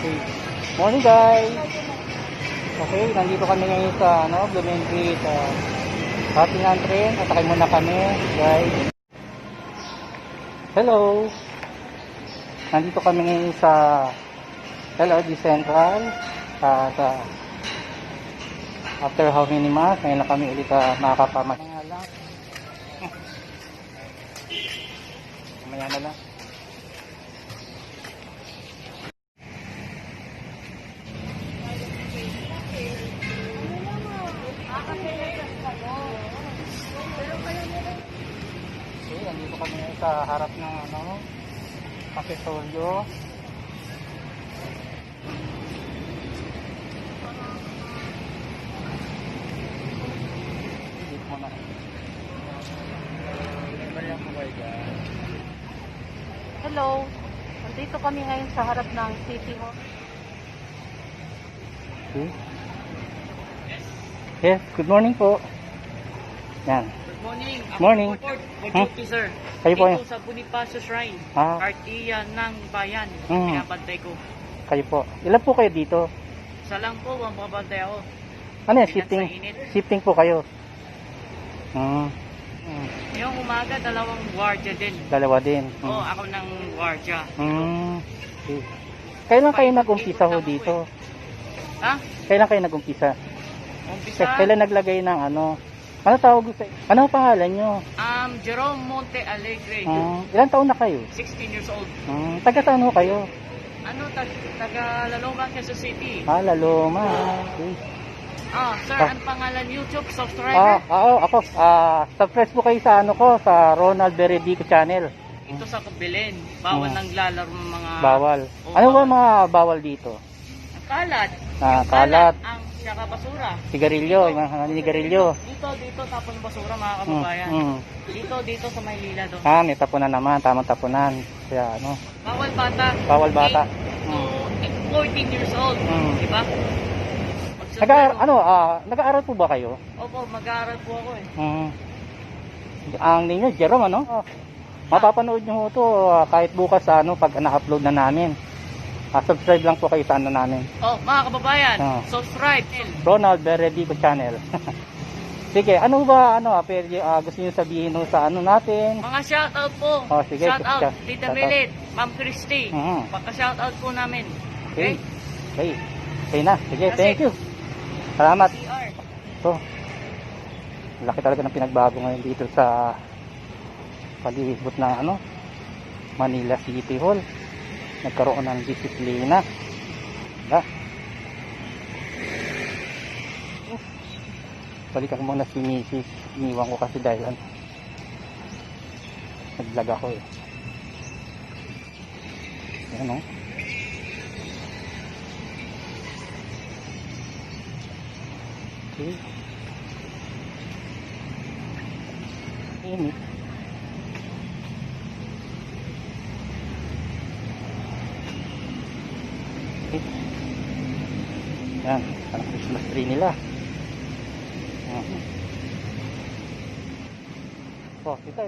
Okay. Morning guys. Okay, nandito kami ngayon sa Blumentritt. Ating ang train. Atakay muna kami guys. Hello. Nandito kami ngayon sa LRT Central. After how many months, ngayon na kami ulit nakakapamay. Mamaya na lang. Okay, nandito kami sa harap ng Kapitolyo. Dito muna. Hello. Nandito kami ngayon sa harap ng City Hall. Okay. Yes, good morning po. Yan. Good morning. Morning. Good sir. Kayo po Dito sa Bonifacio Shrine. Artiya ng Bayan. Pinabantay ko. Kayo po. Ilan po kayo dito? Isa lang po, mababantay ako. Ano yan? Shifting? Shifting po kayo? Ngayong umaga, dalawang gwardiya din. Dalawa din. Oo, ako ng gwardiya. Okay. Kailan kayo nag-umpisa ho dito? Ha? Kailan kayo nag-umpisa? Umpisa? Kailan naglagay ng ano tawag sa... Ano pangalan nyo? Jerome Monte Alegre. Ilan taon na kayo? 16 years old. Taga saan ho kayo? Taga Laloma, Quezon City. Laloma. Okay. Sir, ang pangalan YouTube, subscriber? Ako. Subscribe po kayo sa sa Ronald Beredico channel. Ito sa Belen. Bawal nang lalaro ng mga... Bawal. Ano ba mga bawal dito? Kalat. Kalat. Ang saka basura. Sigarilyo, yung sigarilyo. Dito tapon basura mga kababayan. Dito sa Maynila doon. May tapunan naman, tamang tapunan. Kaya Bawal bata. Bawal bata. 14 years old. Di ba? Nag-aaral po ba kayo? Opo, mag-aaral po ako eh. Ang ninyo, Jerome, mapapanood nyo ito kahit bukas pag na-upload na namin. Subscribe lang po kayo sa namin. Mga kababayan, subscribe. Ronald Beredico channel. Sige, ano ba gusto niyo sabihin sa natin? Mga shoutout po. Sige. Shoutout Tita Milit, Ma'am Christy. Pagka-shoutout po namin. Okay? Okay na. Sige, thank you. Salamat. So, laki talaga ng pinagbago ngayon dito sa palibot ng Manila City Hall. Nagkaroon ng disiplina. Diba? Balikan ko muna si Mrs. Iniwan ko kasi dahil nag-vlog ako eh. Ayan Okay. Init. Yan, ang Christmas tree nila. Kita